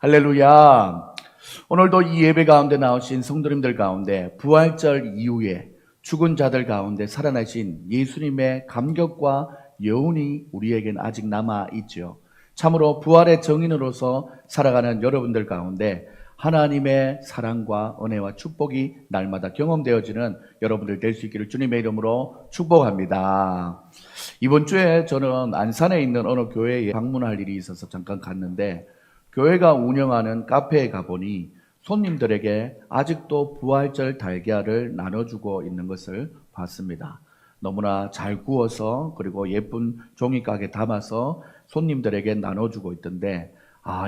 할렐루야. 오늘도 이 예배 가운데 나오신 성도님들 가운데 부활절 이후에 죽은 자들 가운데 살아나신 예수님의 감격과 여운이 우리에겐 아직 남아있죠. 참으로 부활의 증인으로서 살아가는 여러분들 가운데 하나님의 사랑과 은혜와 축복이 날마다 경험되어지는 여러분들 될 수 있기를 주님의 이름으로 축복합니다. 이번 주에 저는 안산에 있는 어느 교회에 방문할 일이 있어서 잠깐 갔는데 교회가 운영하는 카페에 가보니 손님들에게 아직도 부활절 달걀을 나눠주고 있는 것을 봤습니다. 너무나 잘 구워서 그리고 예쁜 종이각에 담아서 손님들에게 나눠주고 있던데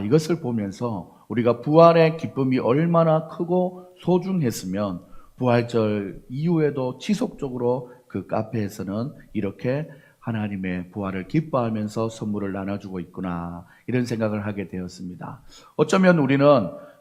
이것을 보면서 우리가 부활의 기쁨이 얼마나 크고 소중했으면 부활절 이후에도 지속적으로 그 카페에서는 이렇게 하나님의 부활을 기뻐하면서 선물을 나눠주고 있구나, 이런 생각을 하게 되었습니다. 어쩌면 우리는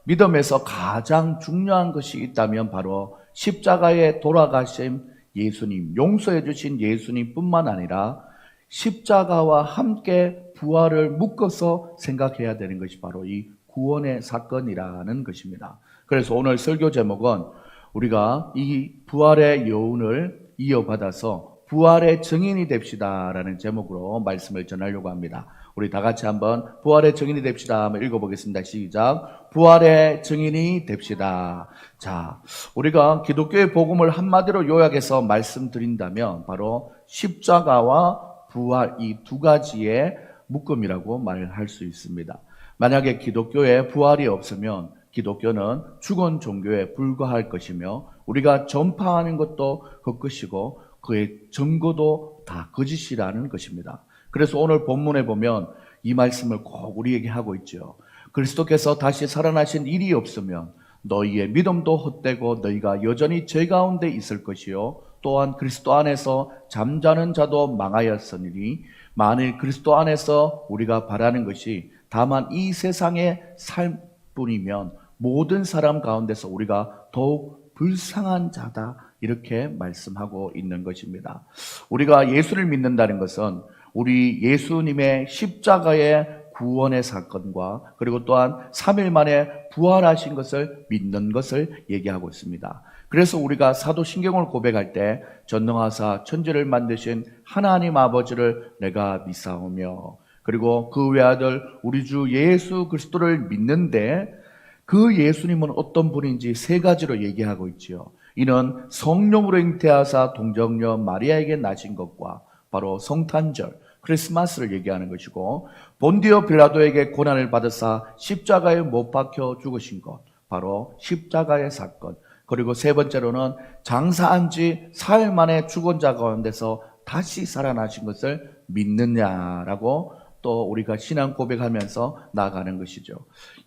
믿음에서 가장 중요한 것이 있다면 바로 십자가에 돌아가신 예수님, 용서해 주신 예수님뿐만 아니라 십자가와 함께 부활을 묶어서 생각해야 되는 것이 바로 이 구원의 사건이라는 것입니다. 그래서 오늘 설교 제목은 우리가 이 부활의 여운을 이어받아서 부활의 증인이 됩시다라는 제목으로 말씀을 전하려고 합니다. 우리 다 같이 한번 부활의 증인이 됩시다 한번 읽어보겠습니다. 시작. 부활의 증인이 됩시다. 자, 우리가 기독교의 복음을 한마디로 요약해서 말씀드린다면 바로 십자가와 부활, 이 두 가지의 묶음이라고 말할 수 있습니다. 만약에 기독교에 부활이 없으면 기독교는 죽은 종교에 불과할 것이며 우리가 전파하는 것도 헛것이고 그의 증거도 다 거짓이라는 것입니다. 그래서 오늘 본문에 보면 이 말씀을 꼭 우리에게 하고 있죠. 그리스도께서 다시 살아나신 일이 없으면 너희의 믿음도 헛되고 너희가 여전히 죄 가운데 있을 것이요 또한 그리스도 안에서 잠자는 자도 망하였으니 만일 그리스도 안에서 우리가 바라는 것이 다만 이 세상의 삶뿐이면 모든 사람 가운데서 우리가 더욱 불쌍한 자다, 이렇게 말씀하고 있는 것입니다. 우리가 예수를 믿는다는 것은 우리 예수님의 십자가의 구원의 사건과 그리고 또한 3일 만에 부활하신 것을 믿는 것을 얘기하고 있습니다. 그래서 우리가 사도신경을 고백할 때 전능하사 천지를 만드신 하나님 아버지를 내가 믿사오며 그리고 그 외아들 우리 주 예수 그리스도를 믿는데 그 예수님은 어떤 분인지 세 가지로 얘기하고 있지요. 이는 성령으로 잉태하사 동정녀 마리아에게 나신 것과 바로 성탄절, 크리스마스를 얘기하는 것이고 본디오 빌라도에게 고난을 받으사 십자가에 못 박혀 죽으신 것, 바로 십자가의 사건. 그리고 세 번째로는 장사한 지 사흘 만에 죽은 자 가운데서 다시 살아나신 것을 믿느냐라고 또 우리가 신앙 고백하면서 나아가는 것이죠.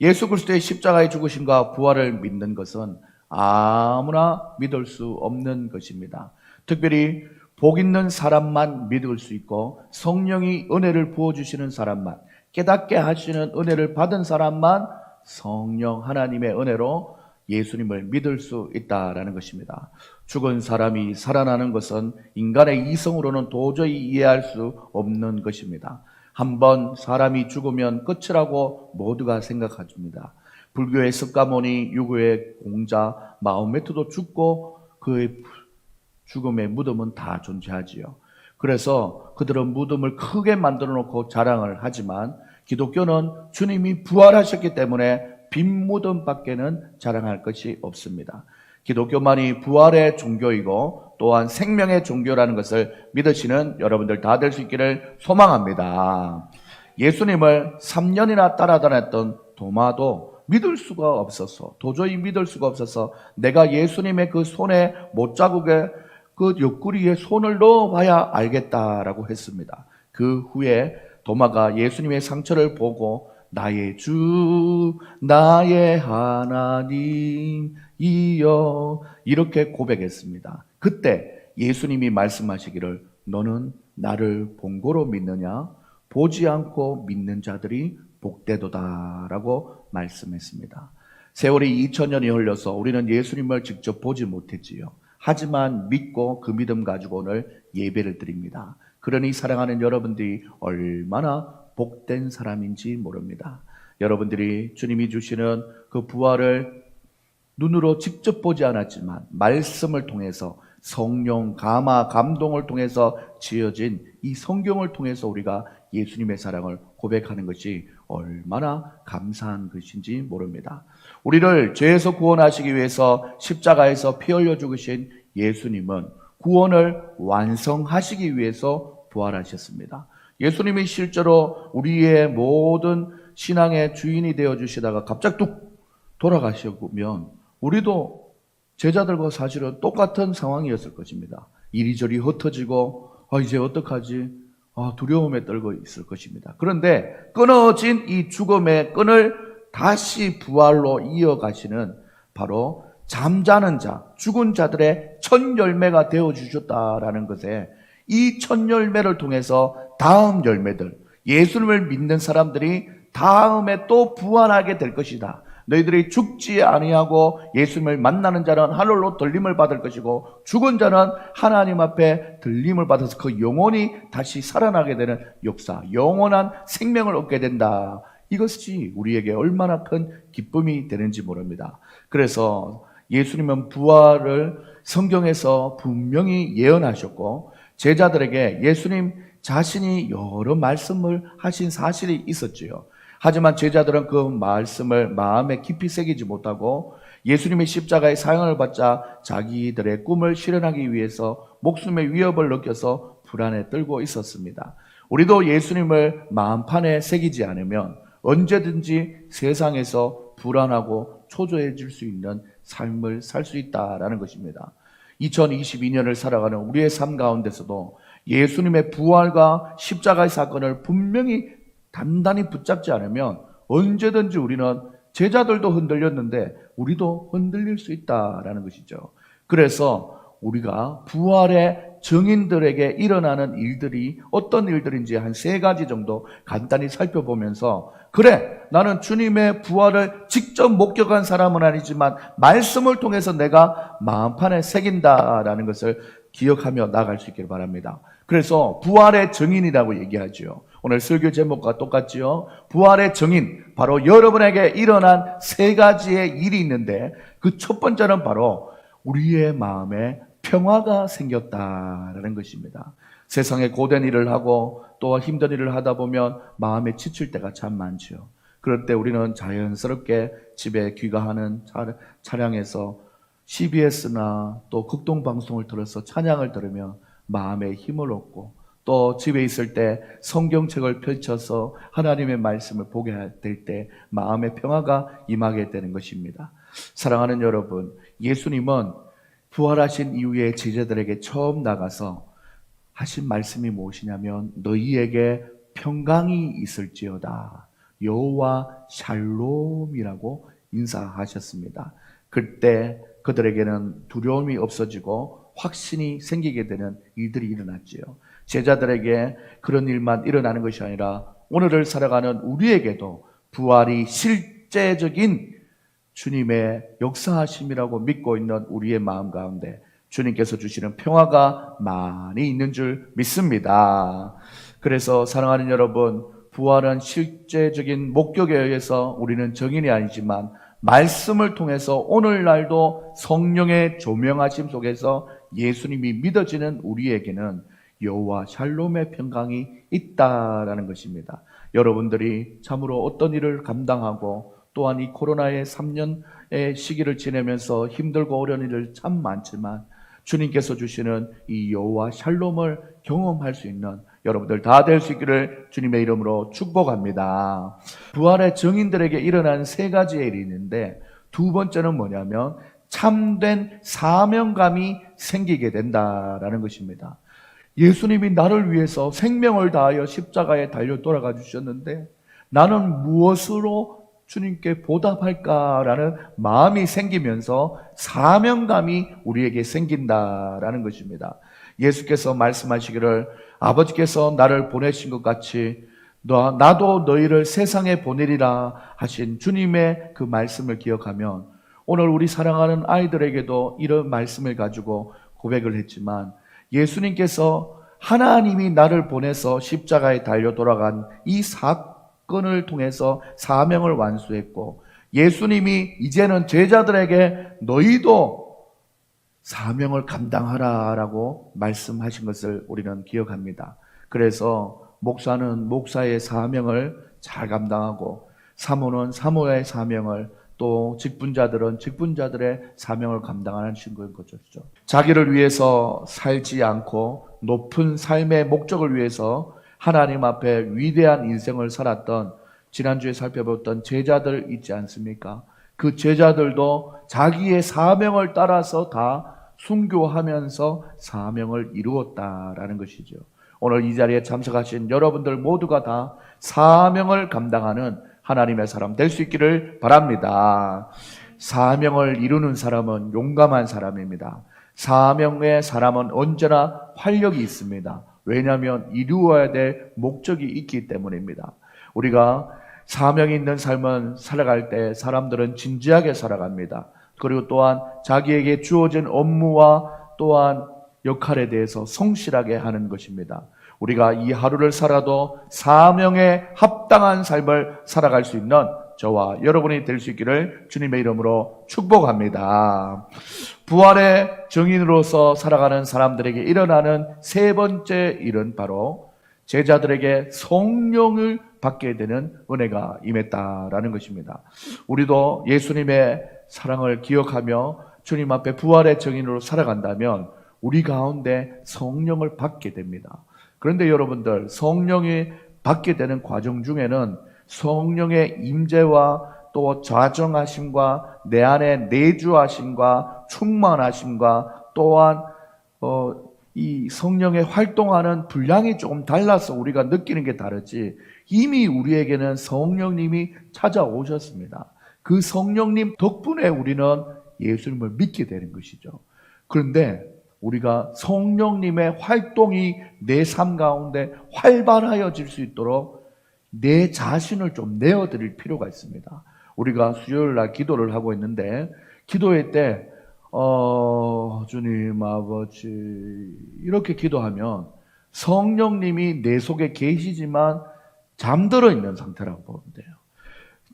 예수 그리스도의 십자가의 죽으심과 부활을 믿는 것은 아무나 믿을 수 없는 것입니다. 특별히 복 있는 사람만 믿을 수 있고 성령이 은혜를 부어주시는 사람만, 깨닫게 하시는 은혜를 받은 사람만 성령 하나님의 은혜로 예수님을 믿을 수 있다라는 것입니다. 죽은 사람이 살아나는 것은 인간의 이성으로는 도저히 이해할 수 없는 것입니다. 한번 사람이 죽으면 끝이라고 모두가 생각합니다. 불교의 석가모니, 유교의 공자, 마호메트도 죽고 그의 죽음의 무덤은 다 존재하지요. 그래서 그들은 무덤을 크게 만들어 놓고 자랑을 하지만 기독교는 주님이 부활하셨기 때문에 빈 무덤밖에는 자랑할 것이 없습니다. 기독교만이 부활의 종교이고 또한 생명의 종교라는 것을 믿으시는 여러분들 다 될 수 있기를 소망합니다. 예수님을 3년이나 따라다녔던 도마도 믿을 수가 없어서, 도저히 믿을 수가 없어서 내가 예수님의 그 손에 못자국에 그 옆구리에 손을 넣어봐야 알겠다라고 했습니다. 그 후에 도마가 예수님의 상처를 보고 나의 주, 나의 하나님 이여, 이렇게 고백했습니다. 그때 예수님이 말씀하시기를 너는 나를 본고로 믿느냐? 보지 않고 믿는 자들이 복되도다 라고 말씀했습니다. 세월이 2000년이 흘러서 우리는 예수님을 직접 보지 못했지요. 하지만 믿고 그 믿음 가지고 오늘 예배를 드립니다. 그러니 사랑하는 여러분들이 얼마나 복된 사람인지 모릅니다. 여러분들이 주님이 주시는 그 부활을 눈으로 직접 보지 않았지만 말씀을 통해서 성령, 감화, 감동을 통해서 지어진 이 성경을 통해서 우리가 예수님의 사랑을 고백하는 것이 얼마나 감사한 것인지 모릅니다. 우리를 죄에서 구원하시기 위해서 십자가에서 피 흘려 죽으신 예수님은 구원을 완성하시기 위해서 부활하셨습니다. 예수님이 실제로 우리의 모든 신앙의 주인이 되어주시다가 갑자기 뚝 돌아가시면 우리도 제자들과 사실은 똑같은 상황이었을 것입니다. 이리저리 흩어지고 이제 어떡하지? 두려움에 떨고 있을 것입니다. 그런데 끊어진 이 죽음의 끈을 다시 부활로 이어가시는 바로 잠자는 자, 죽은 자들의 첫 열매가 되어주셨다라는 것에 이 첫 열매를 통해서 다음 열매들, 예수님을 믿는 사람들이 다음에 또 부활하게 될 것이다. 너희들이 죽지 아니하고 예수님을 만나는 자는 하늘로 들림을 받을 것이고 죽은 자는 하나님 앞에 들림을 받아서 그 영혼이 다시 살아나게 되는 역사, 영원한 생명을 얻게 된다. 이것이 우리에게 얼마나 큰 기쁨이 되는지 모릅니다. 그래서 예수님은 부활을 성경에서 분명히 예언하셨고 제자들에게 예수님 자신이 여러 말씀을 하신 사실이 있었지요. 하지만 제자들은 그 말씀을 마음에 깊이 새기지 못하고 예수님의 십자가의 사형을 받자 자기들의 꿈을 실현하기 위해서 목숨의 위협을 느껴서 불안에 떨고 있었습니다. 우리도 예수님을 마음판에 새기지 않으면 언제든지 세상에서 불안하고 초조해질 수 있는 삶을 살 수 있다라는 것입니다. 2022년을 살아가는 우리의 삶 가운데서도 예수님의 부활과 십자가의 사건을 분명히 단단히 붙잡지 않으면 언제든지 우리는 제자들도 흔들렸는데 우리도 흔들릴 수 있다라는 것이죠. 그래서 우리가 부활의 증인들에게 일어나는 일들이 어떤 일들인지 한 3가지 정도 간단히 살펴보면서 그래, 나는 주님의 부활을 직접 목격한 사람은 아니지만 말씀을 통해서 내가 마음판에 새긴다라는 것을 기억하며 나아갈 수 있기를 바랍니다. 그래서 부활의 증인이라고 얘기하죠. 오늘 설교 제목과 똑같지요. 부활의 증인, 바로 여러분에게 일어난 3가지의 일이 있는데 그 첫 번째는 바로 우리의 마음에 평화가 생겼다라는 것입니다. 세상에 고된 일을 하고 또 힘든 일을 하다 보면 마음에 지칠 때가 참 많죠. 그럴 때 우리는 자연스럽게 집에 귀가하는 차량에서 CBS나 또 극동방송을 들어서 찬양을 들으며 마음에 힘을 얻고 또 집에 있을 때 성경책을 펼쳐서 하나님의 말씀을 보게 될 때 마음의 평화가 임하게 되는 것입니다. 사랑하는 여러분, 예수님은 부활하신 이후에 제자들에게 처음 나가서 하신 말씀이 무엇이냐면 너희에게 평강이 있을지어다. 여호와 샬롬이라고 인사하셨습니다. 그때 그들에게는 두려움이 없어지고 확신이 생기게 되는 일들이 일어났지요. 제자들에게 그런 일만 일어나는 것이 아니라 오늘을 살아가는 우리에게도 부활이 실제적인 주님의 역사하심이라고 믿고 있는 우리의 마음 가운데 주님께서 주시는 평화가 많이 있는 줄 믿습니다. 그래서 사랑하는 여러분, 부활은 실제적인 목격에 의해서 우리는 증인이 아니지만 말씀을 통해서 오늘날도 성령의 조명하심 속에서 예수님이 믿어지는 우리에게는 여호와 샬롬의 평강이 있다라는 것입니다. 여러분들이 참으로 어떤 일을 감당하고 또한 이 코로나의 3년의 시기를 지내면서 힘들고 어려운 일을 참 많지만 주님께서 주시는 이 여호와 샬롬을 경험할 수 있는 여러분들 다 될 수 있기를 주님의 이름으로 축복합니다. 부활의 증인들에게 일어난 3가지의 일이 있는데 두 번째는 뭐냐면 참된 사명감이 생기게 된다라는 것입니다. 예수님이 나를 위해서 생명을 다하여 십자가에 달려 돌아가 주셨는데 나는 무엇으로 주님께 보답할까라는 마음이 생기면서 사명감이 우리에게 생긴다라는 것입니다. 예수께서 말씀하시기를 아버지께서 나를 보내신 것 같이 나도 너희를 세상에 보내리라 하신 주님의 그 말씀을 기억하면 오늘 우리 사랑하는 아이들에게도 이런 말씀을 가지고 고백을 했지만 예수님께서 하나님이 나를 보내서 십자가에 달려 돌아간 이 사건을 통해서 사명을 완수했고, 예수님이 이제는 제자들에게 너희도 사명을 감당하라라고 말씀하신 것을 우리는 기억합니다. 그래서 목사는 목사의 사명을 잘 감당하고, 사모는 사모의 사명을, 또 직분자들은 직분자들의 사명을 감당하는 거죠. 자기를 위해서 살지 않고 높은 삶의 목적을 위해서 하나님 앞에 위대한 인생을 살았던, 지난주에 살펴봤던 제자들 있지 않습니까? 그 제자들도 자기의 사명을 따라서 다 순교하면서 사명을 이루었다라는 것이죠. 오늘 이 자리에 참석하신 여러분들 모두가 다 사명을 감당하는 하나님의 사람 될 수 있기를 바랍니다. 사명을 이루는 사람은 용감한 사람입니다. 사명의 사람은 언제나 활력이 있습니다. 왜냐하면 이루어야 될 목적이 있기 때문입니다. 우리가 사명이 있는 삶을 살아갈 때 사람들은 진지하게 살아갑니다. 그리고 또한 자기에게 주어진 업무와 또한 역할에 대해서 성실하게 하는 것입니다. 우리가 이 하루를 살아도 사명에 합당한 삶을 살아갈 수 있는 저와 여러분이 될 수 있기를 주님의 이름으로 축복합니다. 부활의 증인으로서 살아가는 사람들에게 일어나는 세 번째 일은 바로 제자들에게 성령을 받게 되는 은혜가 임했다라는 것입니다. 우리도 예수님의 사랑을 기억하며 주님 앞에 부활의 증인으로 살아간다면 우리 가운데 성령을 받게 됩니다. 그런데 여러분들, 성령이 받게 되는 과정 중에는 성령의 임재와 또 좌정하심과 내 안에 내주하심과 충만하심과 또한 이 성령의 활동하는 분량이 조금 달라서 우리가 느끼는 게 다르지, 이미 우리에게는 성령님이 찾아오셨습니다. 그 성령님 덕분에 우리는 예수님을 믿게 되는 것이죠. 그런데 우리가 성령님의 활동이 내 삶 가운데 활발하여질 수 있도록 내 자신을 좀 내어드릴 필요가 있습니다. 우리가 수요일 날 기도를 하고 있는데, 기도회 때 주님 아버지 이렇게 기도하면 성령님이 내 속에 계시지만 잠들어 있는 상태라고 보면 돼요.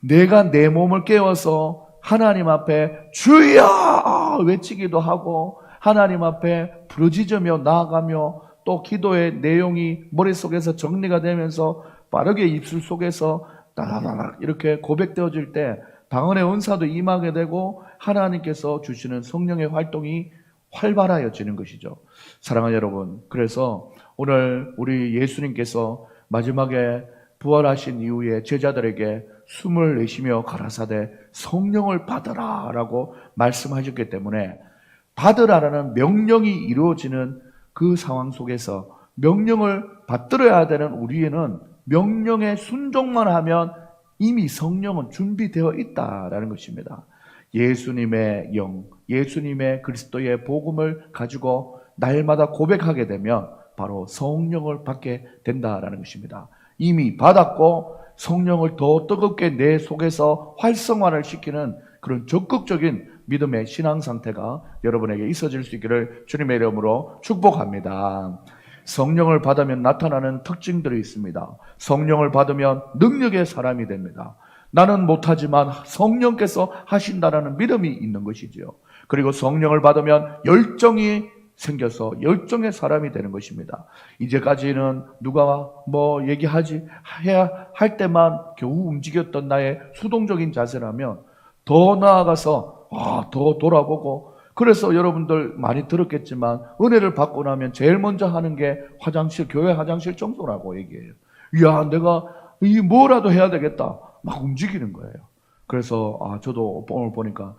내가 내 몸을 깨워서 하나님 앞에 주여 외치기도 하고 하나님 앞에 부르짖으며 나아가며 또 기도의 내용이 머릿속에서 정리가 되면서 빠르게 입술 속에서 따다다닥 이렇게 고백되어질 때 방언의 은사도 임하게 되고 하나님께서 주시는 성령의 활동이 활발하여지는 것이죠. 사랑하는 여러분, 그래서 오늘 우리 예수님께서 마지막에 부활하신 이후에 제자들에게 숨을 내쉬며 가라사대 성령을 받으라 라고 말씀하셨기 때문에, 받으라라는 명령이 이루어지는 그 상황 속에서 명령을 받들어야 되는 우리에는 명령에 순종만 하면 이미 성령은 준비되어 있다라는 것입니다. 예수님의 영, 예수님의 그리스도의 복음을 가지고 날마다 고백하게 되면 바로 성령을 받게 된다라는 것입니다. 이미 받았고 성령을 더 뜨겁게 내 속에서 활성화를 시키는 그런 적극적인 믿음의 신앙 상태가 여러분에게 있어질 수 있기를 주님의 이름으로 축복합니다. 성령을 받으면 나타나는 특징들이 있습니다. 성령을 받으면 능력의 사람이 됩니다. 나는 못하지만 성령께서 하신다라는 믿음이 있는 것이지요. 그리고 성령을 받으면 열정이 생겨서 열정의 사람이 되는 것입니다. 이제까지는 누가 뭐 해야 할 때만 겨우 움직였던 나의 수동적인 자세라면 더 나아가서 더 돌아보고, 그래서 여러분들 많이 들었겠지만 은혜를 받고 나면 제일 먼저 하는 게 교회 화장실 청소라고 얘기해요. 이야, 내가 뭐라도 해야 되겠다. 막 움직이는 거예요. 그래서 저도 오늘 보니까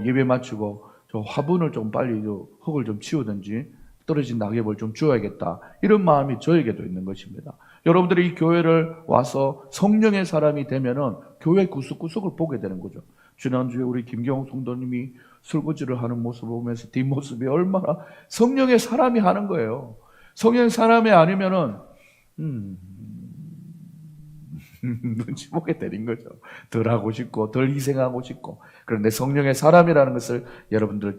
예배 마치고 저 화분을 좀 빨리 흙을 좀 치우든지 떨어진 낙엽을 좀 주워야겠다, 이런 마음이 저에게도 있는 것입니다. 여러분들이 이 교회를 와서 성령의 사람이 되면은 교회 구석구석을 보게 되는 거죠. 지난주에 우리 김경호 성도님이 설거지를 하는 모습을 보면서 뒷모습이 얼마나 성령의 사람이 하는 거예요. 성령의 사람이 아니면은 눈치 보게 되는 거죠. 덜 하고 싶고 덜 희생하고 싶고. 그런데 성령의 사람이라는 것을 여러분들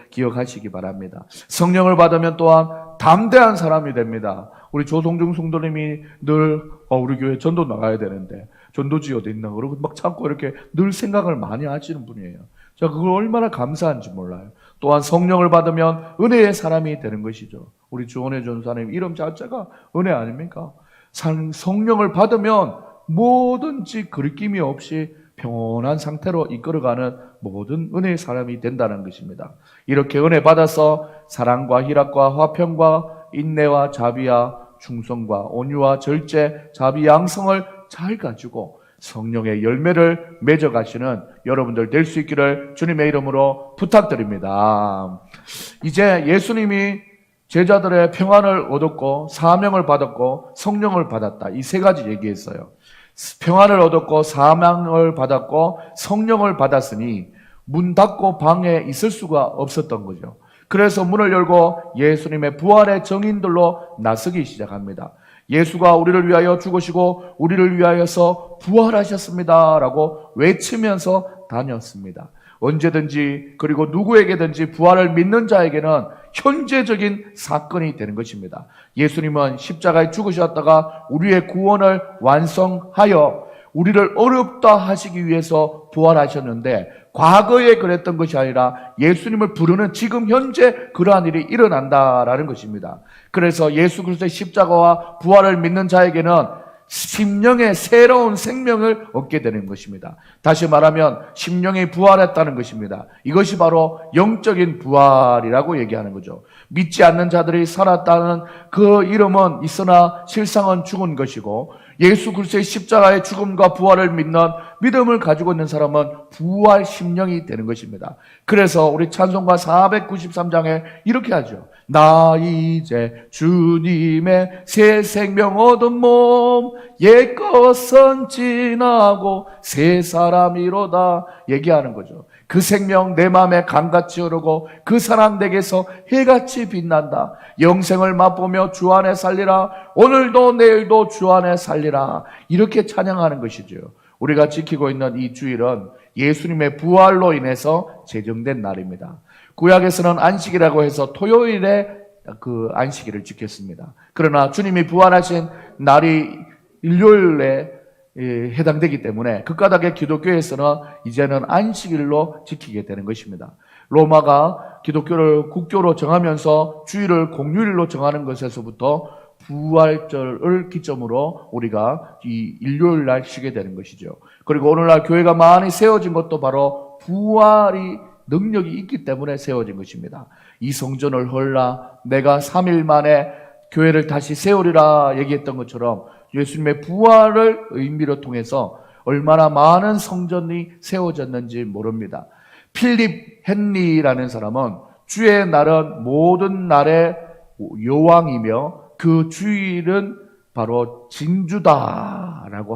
기억하시기 바랍니다. 성령을 받으면 또한 담대한 사람이 됩니다. 우리 조성중 성도님이 늘 우리 교회 전도 나가야 되는데 전도지 어디 있나 그러고 막 참고 이렇게 늘 생각을 많이 하시는 분이에요. 제가 그걸 얼마나 감사한지 몰라요. 또한 성령을 받으면 은혜의 사람이 되는 것이죠. 우리 주원의 전사님 이름 자체가 은혜 아닙니까? 성령을 받으면 뭐든지 거리낌이 없이 평온한 상태로 이끌어가는 모든 은혜의 사람이 된다는 것입니다. 이렇게 은혜 받아서 사랑과 희락과 화평과 인내와 자비와 충성과 온유와 절제, 자비, 양성을 잘 가지고 성령의 열매를 맺어가시는 여러분들 될 수 있기를 주님의 이름으로 부탁드립니다. 이제 예수님이 제자들의 평안을 얻었고 사명을 받았고 성령을 받았다. 이 세 가지 얘기했어요. 평안을 얻었고 사명을 받았고 성령을 받았으니 문 닫고 방에 있을 수가 없었던 거죠. 그래서 문을 열고 예수님의 부활의 정인들로 나서기 시작합니다. 예수가 우리를 위하여 죽으시고 우리를 위하여서 부활하셨습니다 라고 외치면서 다녔습니다. 언제든지 그리고 누구에게든지 부활을 믿는 자에게는 현재적인 사건이 되는 것입니다. 예수님은 십자가에 죽으셨다가 우리의 구원을 완성하여 우리를 어렵다 하시기 위해서 부활하셨는데 과거에 그랬던 것이 아니라 예수님을 부르는 지금 현재 그러한 일이 일어난다라는 것입니다. 그래서 예수 그리스도의 십자가와 부활을 믿는 자에게는 심령의 새로운 생명을 얻게 되는 것입니다. 다시 말하면 심령이 부활했다는 것입니다. 이것이 바로 영적인 부활이라고 얘기하는 거죠. 믿지 않는 자들이 살았다는 그 이름은 있으나 실상은 죽은 것이고 예수 그리스도의 십자가의 죽음과 부활을 믿는 믿음을 가지고 있는 사람은 부활 심령이 되는 것입니다. 그래서 우리 찬송가 493장에 이렇게 하죠. 나 이제 주님의 새 생명 얻은 몸 옛것은 지나고 새 사람이로다 얘기하는 거죠. 그 생명 내 마음에 강같이 흐르고 그 사랑 내게서 해같이 빛난다. 영생을 맛보며 주 안에 살리라. 오늘도 내일도 주 안에 살리라. 이렇게 찬양하는 것이죠. 우리가 지키고 있는 이 주일은 예수님의 부활로 인해서 제정된 날입니다. 구약에서는 안식이라고 해서 토요일에 그 안식일을 지켰습니다. 그러나 주님이 부활하신 날이 일요일에 해당되기 때문에 그 까닭에 기독교에서는 이제는 안식일로 지키게 되는 것입니다. 로마가 기독교를 국교로 정하면서 주일을 공휴일로 정하는 것에서부터 부활절을 기점으로 우리가 이 일요일 날 쉬게 되는 것이죠. 그리고 오늘날 교회가 많이 세워진 것도 바로 부활이 능력이 있기 때문에 세워진 것입니다. 이 성전을 헐라 내가 3일 만에 교회를 다시 세우리라 얘기했던 것처럼 예수님의 부활을 의미로 통해서 얼마나 많은 성전이 세워졌는지 모릅니다. 필립 헨리라는 사람은 주의 날은 모든 날의 여왕이며 그 주일은 바로 진주다라고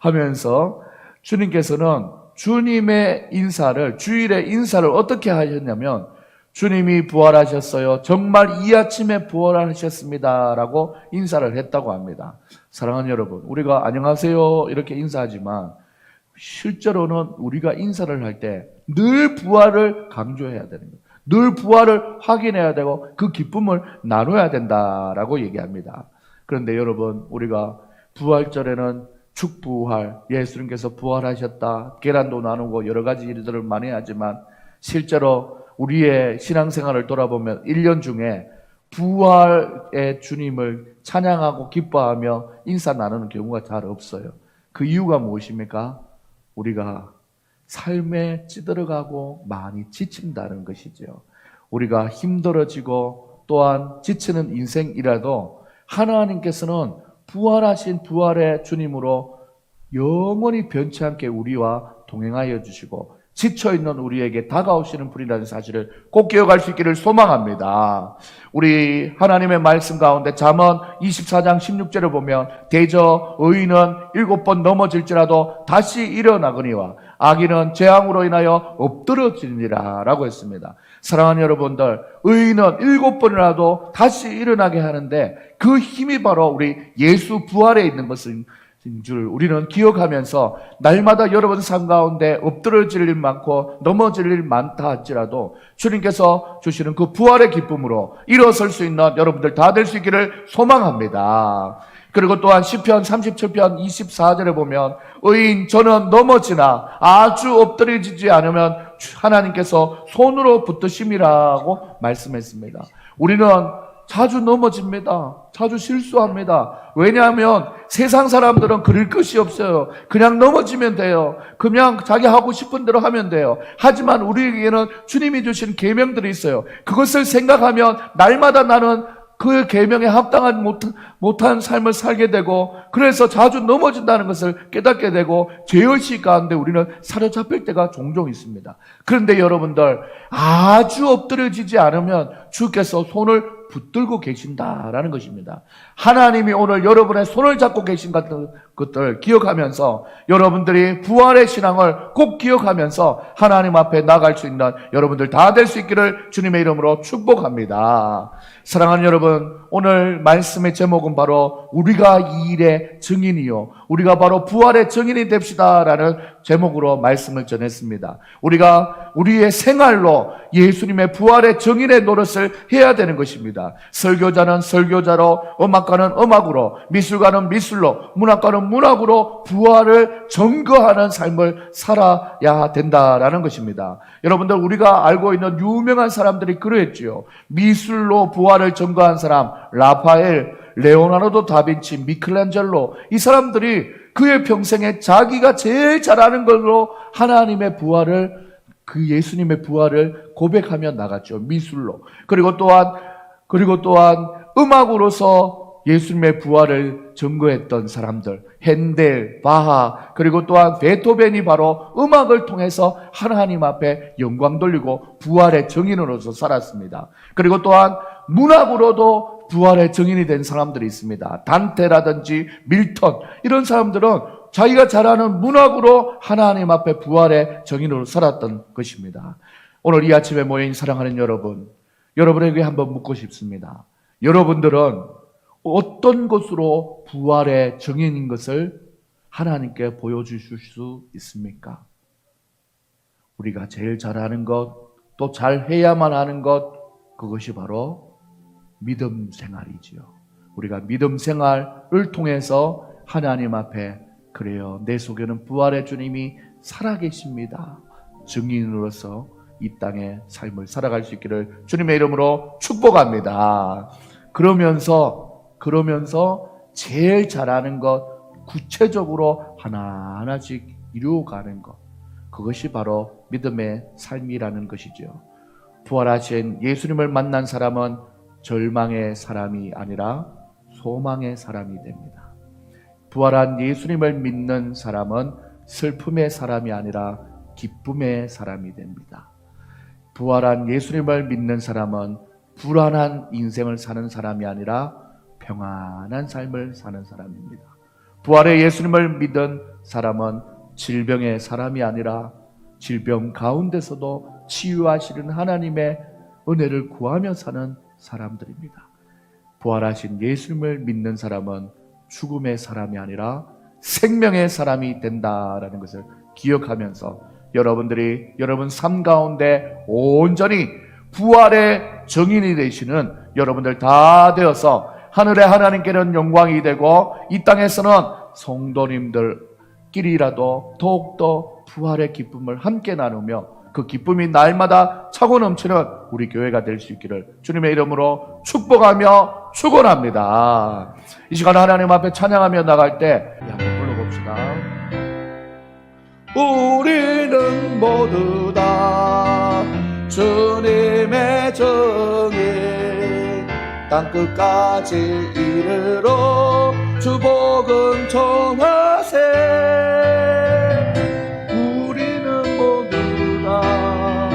하면서 주님께서는 주님의 인사를 주일의 인사를 어떻게 하셨냐면 주님이 부활하셨어요. 정말 이 아침에 부활하셨습니다라고 인사를 했다고 합니다. 사랑하는 여러분, 우리가 안녕하세요 이렇게 인사하지만 실제로는 우리가 인사를 할 때 늘 부활을 강조해야 되는 거예요. 늘 부활을 확인해야 되고 그 기쁨을 나눠야 된다라고 얘기합니다. 그런데 여러분, 우리가 부활절에는 축부활, 예수님께서 부활하셨다, 계란도 나누고 여러 가지 일들을 많이 하지만 실제로 우리의 신앙생활을 돌아보면 1년 중에 부활의 주님을 찬양하고 기뻐하며 인사 나누는 경우가 잘 없어요. 그 이유가 무엇입니까? 우리가 삶에 찌들어가고 많이 지친다는 것이죠. 우리가 힘들어지고 또한 지치는 인생이라도 하나님께서는 부활하신 부활의 주님으로 영원히 변치 않게 우리와 동행하여 주시고 지쳐있는 우리에게 다가오시는 분이라는 사실을 꼭 기억할 수 있기를 소망합니다. 우리 하나님의 말씀 가운데 잠언 24장 16절을 보면 대저 의인은 7번 넘어질지라도 다시 일어나거니와 악인은 재앙으로 인하여 엎드러지니라 라고 했습니다. 사랑하는 여러분들, 의인은 7번이라도 다시 일어나게 하는데 그 힘이 바로 우리 예수 부활에 있는 것은 줄 우리는 기억하면서 날마다 여러분 삶 가운데 엎드러질 일 많고 넘어질 일 많다 할지라도 주님께서 주시는 그 부활의 기쁨으로 일어설 수 있는 여러분들 다 될 수 있기를 소망합니다. 그리고 또한 시편 37편 24절에 보면 의인 저는 넘어지나 아주 엎드려지지 않으면 하나님께서 손으로 붙드심이라고 말씀했습니다. 우리는 자주 넘어집니다. 자주 실수합니다. 왜냐하면 세상 사람들은 그럴 것이 없어요. 그냥 넘어지면 돼요. 그냥 자기 하고 싶은 대로 하면 돼요. 하지만 우리에게는 주님이 주신 계명들이 있어요. 그것을 생각하면 날마다 나는 그 계명에 합당한 못한 삶을 살게 되고 그래서 자주 넘어진다는 것을 깨닫게 되고 죄의식 가운데 우리는 사로잡힐 때가 종종 있습니다. 그런데 여러분들 아주 엎드려지지 않으면 주께서 손을 붙들고 계신다라는 것입니다. 하나님이 오늘 여러분의 손을 잡고 계신 것들 기억하면서 여러분들이 부활의 신앙을 꼭 기억하면서 하나님 앞에 나갈 수 있는 여러분들 다 될 수 있기를 주님의 이름으로 축복합니다. 사랑하는 여러분, 오늘 말씀의 제목은 바로 우리가 이 일의 증인이요 우리가 바로 부활의 증인이 됩시다라는 제목으로 말씀을 전했습니다. 우리가 우리의 생활로 예수님의 부활의 증인의 노릇을 해야 되는 것입니다. 설교자는 설교자로, 음악가는 음악으로, 미술가는 미술로, 문학가는 문학으로 부활을 증거하는 삶을 살아야 된다라는 것입니다. 여러분들 우리가 알고 있는 유명한 사람들이 그러했지요. 미술로 부활을 증거한 사람 라파엘, 레오나르도 다빈치, 미켈란젤로 이 사람들이 그의 평생에 자기가 제일 잘하는 걸로 하나님의 부활을 그 예수님의 부활을 고백하며 나갔죠. 미술로. 그리고 또한 음악으로서 예수님의 부활을 증거했던 사람들 핸델, 바하 그리고 또한 베토벤이 바로 음악을 통해서 하나님 앞에 영광 돌리고 부활의 증인으로서 살았습니다. 그리고 또한 문학으로도 부활의 증인이 된 사람들이 있습니다. 단테라든지 밀턴 이런 사람들은 자기가 잘하는 문학으로 하나님 앞에 부활의 증인으로 살았던 것입니다. 오늘 이 아침에 모인 사랑하는 여러분에게 한번 묻고 싶습니다. 여러분들은 어떤 것으로 부활의 증인인 것을 하나님께 보여주실 수 있습니까? 우리가 제일 잘하는 것, 또 잘해야만 하는 것, 그것이 바로 믿음 생활이지요. 우리가 믿음 생활을 통해서 하나님 앞에 그래요, 내 속에는 부활의 주님이 살아계십니다. 증인으로서 이 땅의 삶을 살아갈 수 있기를 주님의 이름으로 축복합니다. 그러면서 제일 잘하는 것, 구체적으로 하나하나씩 이루어가는 것, 그것이 바로 믿음의 삶이라는 것이죠. 부활하신 예수님을 만난 사람은 절망의 사람이 아니라 소망의 사람이 됩니다. 부활한 예수님을 믿는 사람은 슬픔의 사람이 아니라 기쁨의 사람이 됩니다. 부활한 예수님을 믿는 사람은 불안한 인생을 사는 사람이 아니라 평안한 삶을 사는 사람입니다. 부활의 예수님을 믿은 사람은 질병의 사람이 아니라 질병 가운데서도 치유하시는 하나님의 은혜를 구하며 사는 사람들입니다. 부활하신 예수님을 믿는 사람은 죽음의 사람이 아니라 생명의 사람이 된다라는 것을 기억하면서 여러분들이 여러분 삶 가운데 온전히 부활의 증인이 되시는 여러분들 다 되어서 하늘의 하나님께는 영광이 되고 이 땅에서는 성도님들끼리라도 더욱더 부활의 기쁨을 함께 나누며 그 기쁨이 날마다 차고 넘치는 우리 교회가 될 수 있기를 주님의 이름으로 축복하며 축원합니다. 이 시간 하나님 앞에 찬양하며 나갈 때 한번 불러봅시다. 우리는 모두 다 주님의 증인 땅끝까지 이르러 주복음 전하세. 우리는 모두 다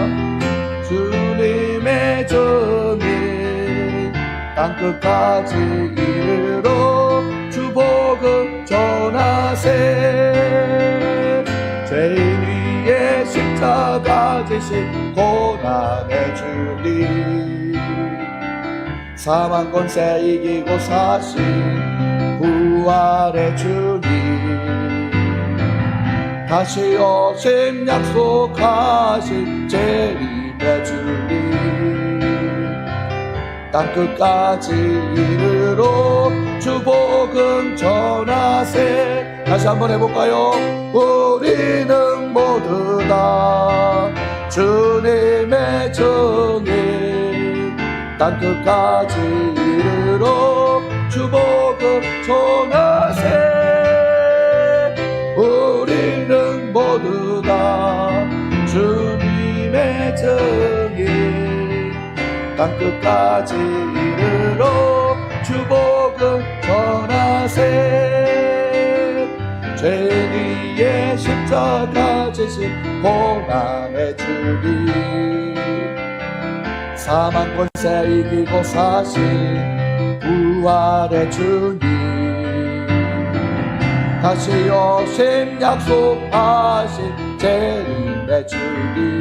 주님의 증인 땅끝까지 이르러 주복음 전하세. 죄인 위에 십자가 지신 고난의 주님 사망 권세 이기고 사신 부활의 주님 다시 오심 약속하신 재림의 주님, 땅끝까지 이르러 주복음 전하세. 다시 한번 해볼까요? 우리는 모두 다 주님의 증인, 땅끝까지 이르러 주복음 전하세. 우리는 모두 다 주님의 증인, 땅끝까지 이르러 주복음 전하세. 죄위의 십자가 지신 고난의 주님, 사망 권세 이기고 사신 부활의 주님, 다시 오심 약속하신 재림의 주님,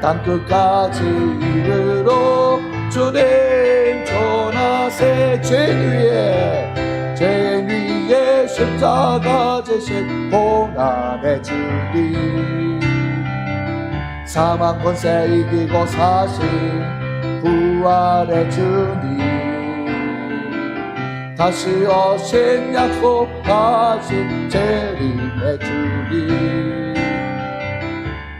땅끝까지 이르러 주님 전하세. 죄 위에 십자가 지신 고난의 주님, 사망 권세 이기고 사신 부활의 주님, 다시 오신 약속하신 재림의 주님,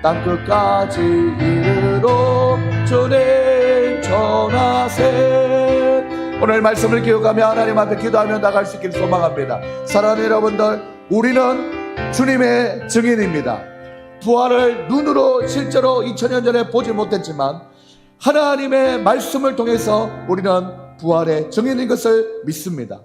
땅끝까지 이르러 주님 전하세. 오늘 말씀을 기억하며 하나님 앞에 기도하며 나갈 수 있기를 소망합니다. 사랑하는 여러분들, 우리는 주님의 증인입니다. 부활을 눈으로 실제로 2000년 전에 보지 못했지만 하나님의 말씀을 통해서 우리는 부활의 증인인 것을 믿습니다.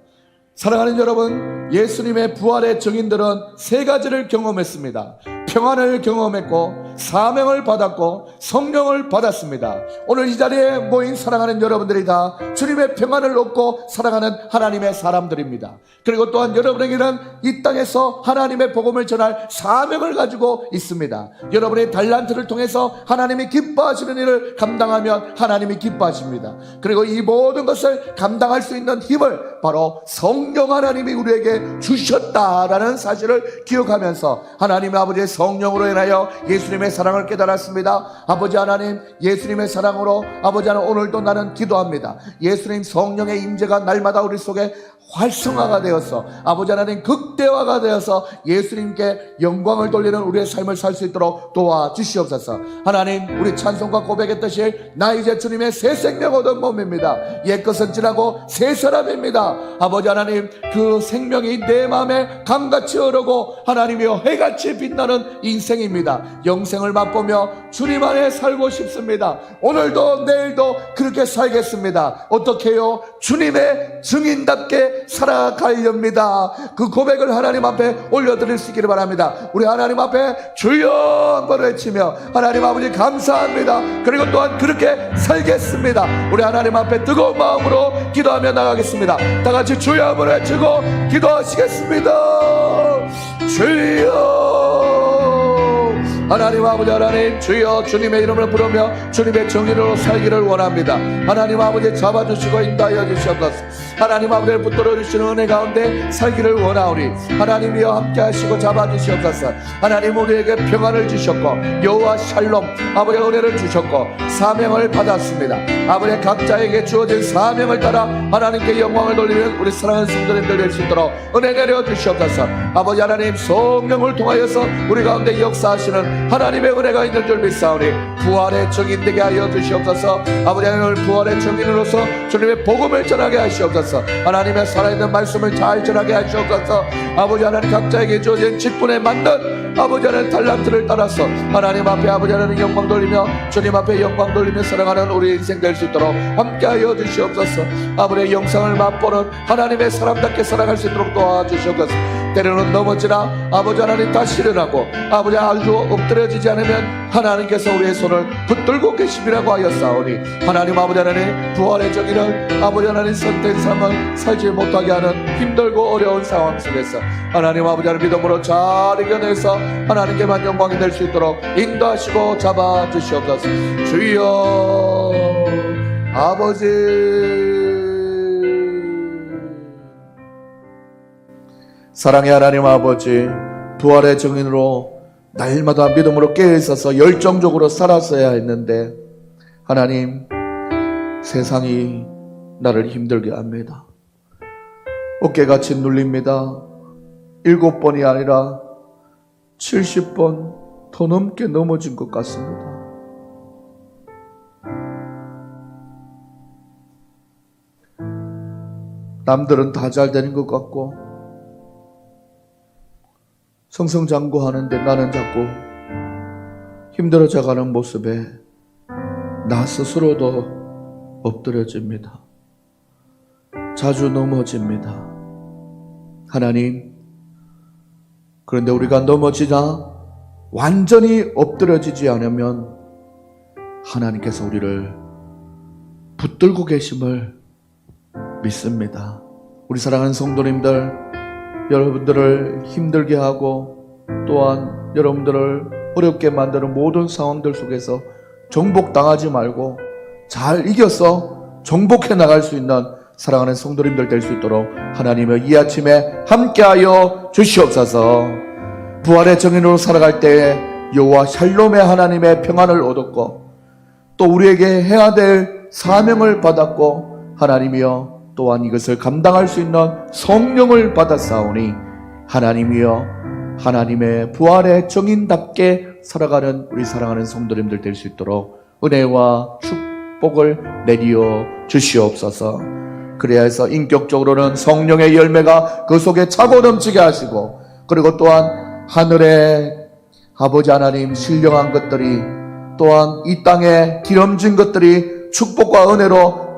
사랑하는 여러분, 예수님의 부활의 증인들은 세 가지를 경험했습니다. 평안을 경험했고, 사명을 받았고, 성령을 받았습니다. 오늘 이 자리에 모인 사랑하는 여러분들이 다 주님의 평안을 얻고 살아가는 하나님의 사람들입니다. 그리고 또한 여러분에게는 이 땅에서 하나님의 복음을 전할 사명을 가지고 있습니다. 여러분의 달란트를 통해서 하나님이 기뻐하시는 일을 감당하면 하나님이 기뻐하십니다. 그리고 이 모든 것을 감당할 수 있는 힘을 바로 성령 하나님이 우리에게 주셨다라는 사실을 기억하면서 하나님 아버지의 성령으로 인하여 예수님의 사랑을 깨달았습니다. 아버지 하나님, 예수님의 사랑으로 아버지 하나님, 오늘도 나는 기도합니다. 예수님 성령의 임재가 날마다 우리 속에 활성화가 되어서 아버지 하나님 극대화가 되어서 예수님께 영광을 돌리는 우리의 삶을 살 수 있도록 도와주시옵소서. 하나님, 우리 찬송과 고백했듯이 나 이제 주님의 새 생명 얻은 몸입니다. 옛것은 지나고 새 사람입니다. 아버지 하나님, 그 생명이 내 마음에 강같이 흐르고 하나님이여 해같이 빛나는 인생입니다. 영생을 맛보며 주님 안에 살고 싶습니다. 오늘도 내일도 그렇게 살겠습니다. 어떻게 해요? 주님의 증인답게 살아가렵니다. 그 고백을 하나님 앞에 올려드릴 수 있기를 바랍니다. 우리 하나님 앞에 주여 한번 외치며 하나님 아버지 감사합니다. 그리고 또한 그렇게 살겠습니다. 우리 하나님 앞에 뜨거운 마음으로 기도하며 나가겠습니다. 다 같이 주여 한번 외치고 기도하시겠습니다. 주여, 하나님 아버지 하나님, 주여 주님의 이름을 부르며 주님의 정의로 살기를 원합니다. 하나님 아버지 잡아주시고 인도하여 주시옵소서. 하나님 아버지를 붙들어 주시는 은혜 가운데 살기를 원하오니 하나님이여 함께 하시고 잡아주시옵소서. 하나님 우리에게 평안을 주셨고 여호와 샬롬 아버지 은혜를 주셨고 사명을 받았습니다. 아버지 각자에게 주어진 사명을 따라 하나님께 영광을 돌리는 우리 사랑하는 성도님들 될 수 있도록 은혜 내려 주시옵소서. 아버지 하나님, 성령을 통하여서 우리 가운데 역사하시는 하나님의 은혜가 있는 줄 믿사오니 부활의 증인 되게 하여 주시옵소서. 아버지 하나님, 부활의 증인으로서 주님의 복음을 전하게 하시옵소서. 하나님의 살아있는 말씀을 잘 전하게 하시옵소서. 아버지 하나님, 각자에게 주어진 직분에 맞는 아버지 하나님 달란트를 따라서 하나님 앞에 아버지 하나님 영광 돌리며 주님 앞에 영광 돌리며 살아가는 우리 인생 될 수 있도록 함께 하여 주시옵소서. 아버지의 영상을 맛보는 하나님의 사람답게 살아갈 수 있도록 도와주시옵소서. 때로는 넘어지나 아버지 하나님 다시 일어나고 아버지 아주 엎드려지지 않으면 하나님께서 우리의 손을 붙들고 계심이라고 하였사오니 하나님 아버지 하나님, 부활의 정의를 아버지 하나님 선된 삶을 살지 못하게 하는 힘들고 어려운 상황 속에서 하나님 아버지 하나님 믿음으로 잘 이겨내서 하나님께만 영광이 될 수 있도록 인도하시고 잡아주시옵소서. 주여 아버지, 사랑의 하나님 아버지, 부활의 증인으로 날마다 믿음으로 깨어있어서 열정적으로 살았어야 했는데 하나님, 세상이 나를 힘들게 합니다. 어깨같이 눌립니다. 7번이 아니라 70번 더 넘게 넘어진 것 같습니다. 남들은 다 잘 되는 것 같고 승승장구하는데 나는 자꾸 힘들어져가는 모습에 나 스스로도 엎드려집니다. 자주 넘어집니다. 하나님, 그런데 우리가 넘어지자 완전히 엎드려지지 않으면 하나님께서 우리를 붙들고 계심을 믿습니다. 우리 사랑하는 성도님들, 여러분들을 힘들게 하고 또한 여러분들을 어렵게 만드는 모든 상황들 속에서 정복당하지 말고 잘 이겨서 정복해 나갈 수 있는 사랑하는 성도님들 될 수 있도록 하나님의 이 아침에 함께하여 주시옵소서. 부활의 정인으로 살아갈 때에 여호와 샬롬의 하나님의 평안을 얻었고 또 우리에게 해야 될 사명을 받았고 하나님이여 또한 이것을 감당할 수 있는 성령을 받았사오니 하나님이여 하나님의 부활의 정인답게 살아가는 우리 사랑하는 성도님들 될 수 있도록 은혜와 축복을 내리어 주시옵소서. 그래야 해서 인격적으로는 성령의 열매가 그 속에 차고 넘치게 하시고 그리고 또한 하늘의 아버지 하나님 신령한 것들이 또한 이 땅에 기름진 것들이 축복과 은혜로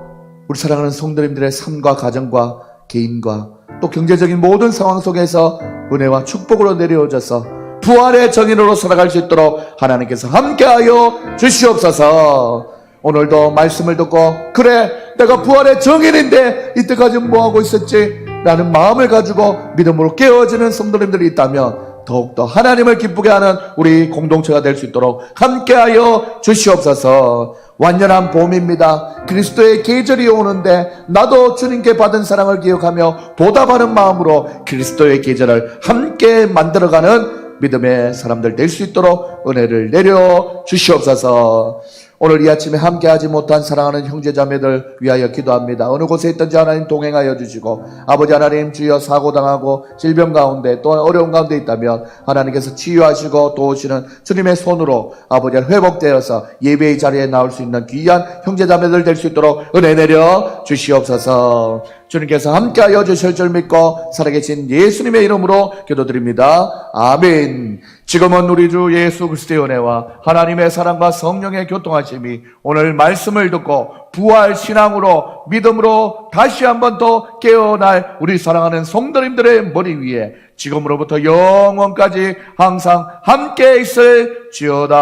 우리 사랑하는 성도님들의 삶과 가정과 개인과 또 경제적인 모든 상황 속에서 은혜와 축복으로 내려오셔서 부활의 정인으로 살아갈 수 있도록 하나님께서 함께하여 주시옵소서. 오늘도 말씀을 듣고 그래 내가 부활의 정인인데 이때까지 뭐하고 있었지? 라는 마음을 가지고 믿음으로 깨어지는 성도님들이 있다면 더욱더 하나님을 기쁘게 하는 우리 공동체가 될 수 있도록 함께하여 주시옵소서. 완전한 봄입니다. 그리스도의 계절이 오는데 나도 주님께 받은 사랑을 기억하며 보답하는 마음으로 그리스도의 계절을 함께 만들어가는 믿음의 사람들 될 수 있도록 은혜를 내려 주시옵소서. 오늘 이 아침에 함께하지 못한 사랑하는 형제자매들 위하여 기도합니다. 어느 곳에 있든지 하나님 동행하여 주시고 아버지 하나님 주여 사고당하고 질병 가운데 또한 어려운 가운데 있다면 하나님께서 치유하시고 도우시는 주님의 손으로 아버지 회복되어서 예배의 자리에 나올 수 있는 귀한 형제자매들 될 수 있도록 은혜 내려 주시옵소서. 주님께서 함께하여 주실 줄 믿고 살아계신 예수님의 이름으로 기도드립니다. 아멘. 지금은 우리 주 예수 그리스도의 은혜와 하나님의 사랑과 성령의 교통하심이 오늘 말씀을 듣고 부활 신앙으로 믿음으로 다시 한번 더 깨어날 우리 사랑하는 성도님들의 머리 위에 지금으로부터 영원까지 항상 함께 있을지어다.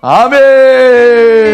아멘.